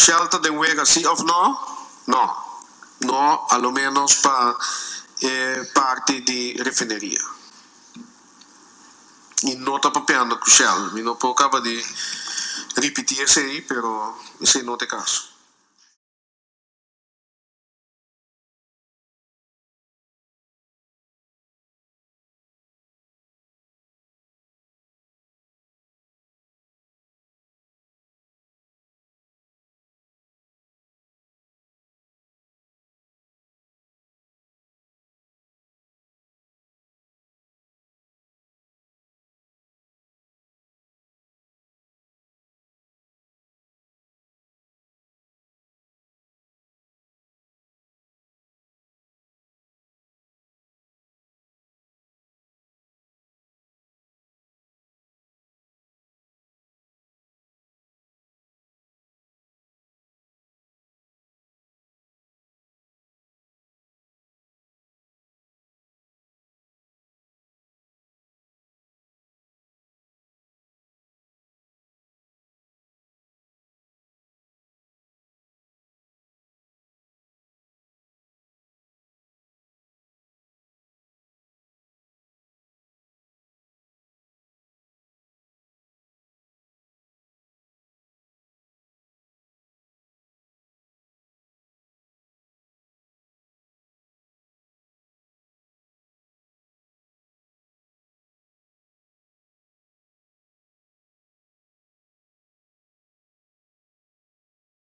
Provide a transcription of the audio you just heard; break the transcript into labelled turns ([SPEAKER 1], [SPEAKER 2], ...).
[SPEAKER 1] Shelter de juega sí o no? No. No, a lo menos para parte de refinería. Y no está papeando con Shell. Y no puedo acabar de repetir ese ahí, pero ese no te caso.